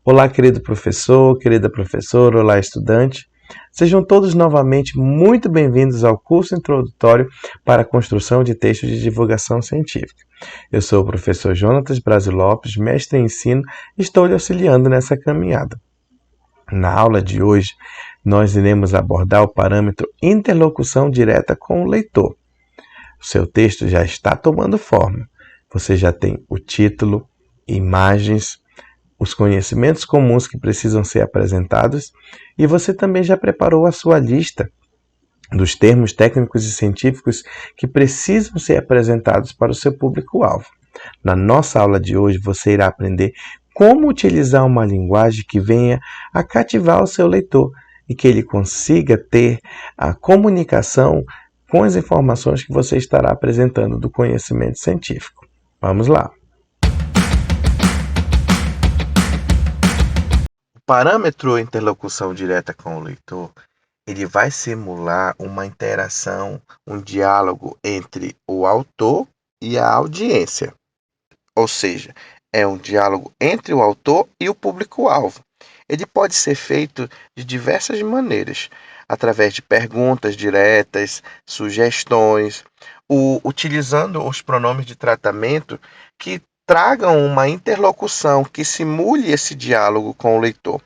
Olá, querido professor, querida professora, olá, estudante. Sejam todos novamente muito bem-vindos ao curso introdutório para a construção de textos de divulgação científica. Eu sou o professor Jonatas Brasil Lopes, mestre em ensino, e estou lhe auxiliando nessa caminhada. Na aula de hoje, nós iremos abordar o parâmetro interlocução direta com o leitor. O seu texto já está tomando forma. Você já tem o título, imagens, os conhecimentos comuns que precisam ser apresentados e você também já preparou a sua lista dos termos técnicos e científicos que precisam ser apresentados para o seu público-alvo. Na nossa aula de hoje você irá aprender como utilizar uma linguagem que venha a cativar o seu leitor e que ele consiga ter a comunicação com as informações que você estará apresentando do conhecimento científico. Vamos lá! O parâmetro interlocução direta com o leitor, ele vai simular uma interação, um diálogo entre o autor e a audiência. Ou seja, é um diálogo entre o autor e o público-alvo. Ele pode ser feito de diversas maneiras, através de perguntas diretas, sugestões, utilizando os pronomes de tratamento que tragam uma interlocução que simule esse diálogo com o leitor,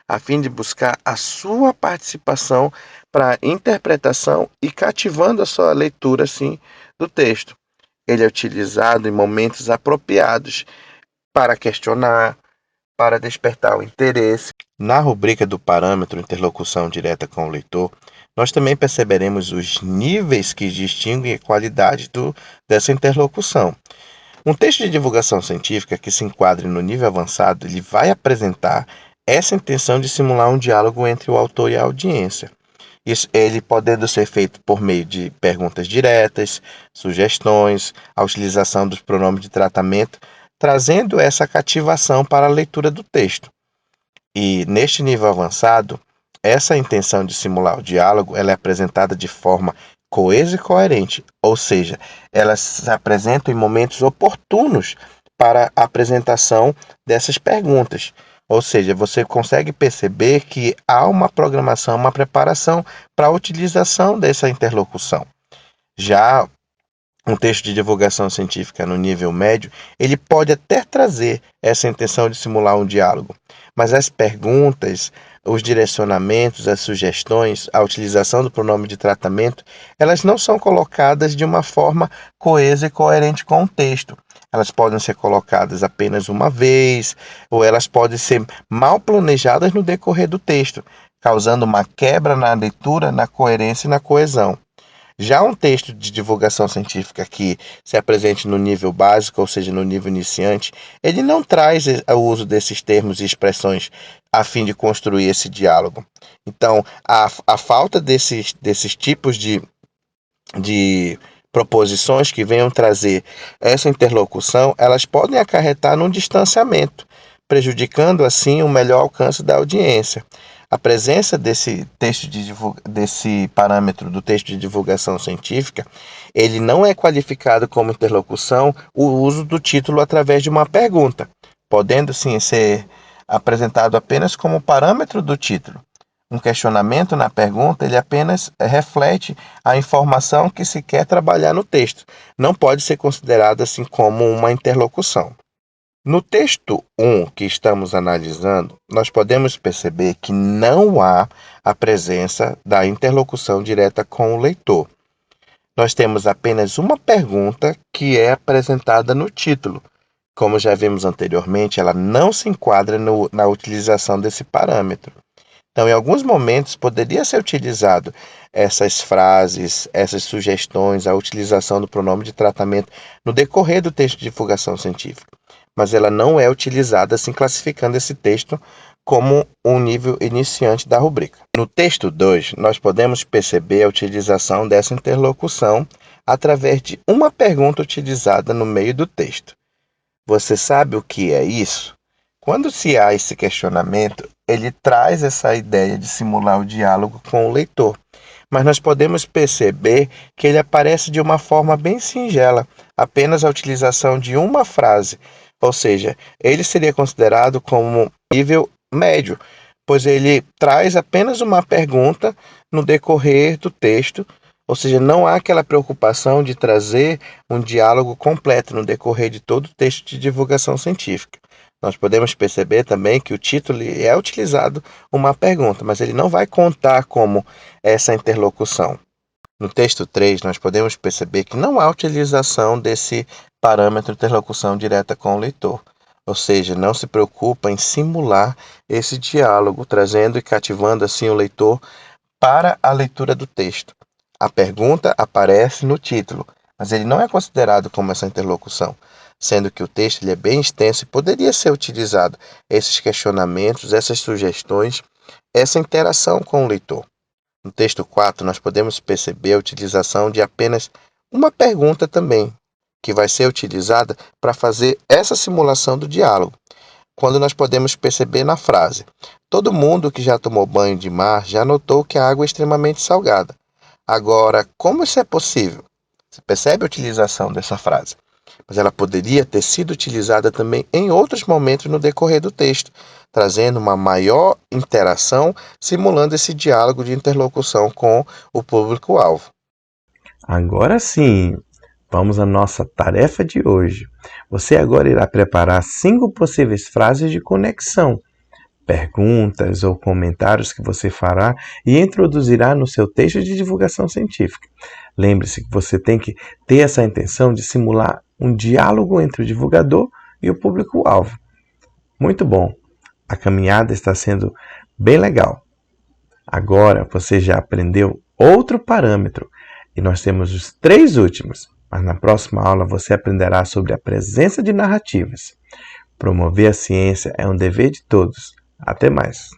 a fim de buscar a sua participação para a interpretação e cativando a sua leitura assim, do texto. Ele é utilizado em momentos apropriados para questionar, para despertar o interesse. Na rubrica do parâmetro interlocução direta com o leitor, nós também perceberemos os níveis que distinguem a qualidade dessa interlocução. Um texto de divulgação científica que se enquadre no nível avançado, ele vai apresentar essa intenção de simular um diálogo entre o autor e a audiência. Ele podendo ser feito por meio de perguntas diretas, sugestões, a utilização dos pronomes de tratamento, trazendo essa cativação para a leitura do texto. E neste nível avançado, essa intenção de simular o diálogo, ela é apresentada de forma coesa e coerente, ou seja, elas se apresentam em momentos oportunos para a apresentação dessas perguntas. Ou seja, você consegue perceber que há uma programação, uma preparação para a utilização dessa interlocução. Já um texto de divulgação científica no nível médio, ele pode até trazer essa intenção de simular um diálogo, mas as perguntas, os direcionamentos, as sugestões, a utilização do pronome de tratamento, elas não são colocadas de uma forma coesa e coerente com o texto. Elas podem ser colocadas apenas uma vez, ou elas podem ser mal planejadas no decorrer do texto, causando uma quebra na leitura, na coerência e na coesão. Já um texto de divulgação científica que se apresente no nível básico, ou seja, no nível iniciante, ele não traz o uso desses termos e expressões a fim de construir esse diálogo. Então, a falta desses tipos de proposições que venham trazer essa interlocução, elas podem acarretar num distanciamento, prejudicando assim o melhor alcance da audiência. A presença desse parâmetro do texto de divulgação científica, ele não é qualificado como interlocução o uso do título através de uma pergunta, podendo sim ser apresentado apenas como parâmetro do título. Um questionamento na pergunta, ele apenas reflete a informação que se quer trabalhar no texto. Não pode ser considerado assim como uma interlocução. No texto 1 que estamos analisando, nós podemos perceber que não há a presença da interlocução direta com o leitor. Nós temos apenas uma pergunta que é apresentada no título. Como já vimos anteriormente, ela não se enquadra na utilização desse parâmetro. Então, em alguns momentos, poderia ser utilizado essas frases, essas sugestões, a utilização do pronome de tratamento no decorrer do texto de divulgação científica, mas ela não é utilizada assim classificando esse texto como um nível iniciante da rubrica. No texto 2, nós podemos perceber a utilização dessa interlocução através de uma pergunta utilizada no meio do texto. Você sabe o que é isso? Quando se há esse questionamento, ele traz essa ideia de simular o diálogo com o leitor. Mas nós podemos perceber que ele aparece de uma forma bem singela, apenas a utilização de uma frase, Ou seja, ele seria considerado como nível médio, pois ele traz apenas uma pergunta no decorrer do texto, ou seja, não há aquela preocupação de trazer um diálogo completo no decorrer de todo o texto de divulgação científica. Nós podemos perceber também que o título é utilizado uma pergunta, mas ele não vai contar como essa interlocução. No texto 3, nós podemos perceber que não há utilização desse parâmetro de interlocução direta com o leitor, ou seja, não se preocupa em simular esse diálogo, trazendo e cativando assim o leitor para a leitura do texto. A pergunta aparece no título, mas ele não é considerado como essa interlocução, sendo que o texto ele é bem extenso e poderia ser utilizado esses questionamentos, essas sugestões, essa interação com o leitor. No texto 4, nós podemos perceber a utilização de apenas uma pergunta também, que vai ser utilizada para fazer essa simulação do diálogo. Quando nós podemos perceber na frase: todo mundo que já tomou banho de mar já notou que a água é extremamente salgada. Agora, como isso é possível? Você percebe a utilização dessa frase? Mas ela poderia ter sido utilizada também em outros momentos no decorrer do texto, trazendo uma maior interação, simulando esse diálogo de interlocução com o público-alvo. Agora sim, vamos à nossa tarefa de hoje. Você agora irá preparar 5 possíveis frases de conexão, perguntas ou comentários que você fará e introduzirá no seu texto de divulgação científica. Lembre-se que você tem que ter essa intenção de simular um diálogo entre o divulgador e o público-alvo. Muito bom! A caminhada está sendo bem legal. Agora você já aprendeu outro parâmetro e nós temos os 3 últimos, mas na próxima aula você aprenderá sobre a presença de narrativas. Promover a ciência é um dever de todos. Até mais!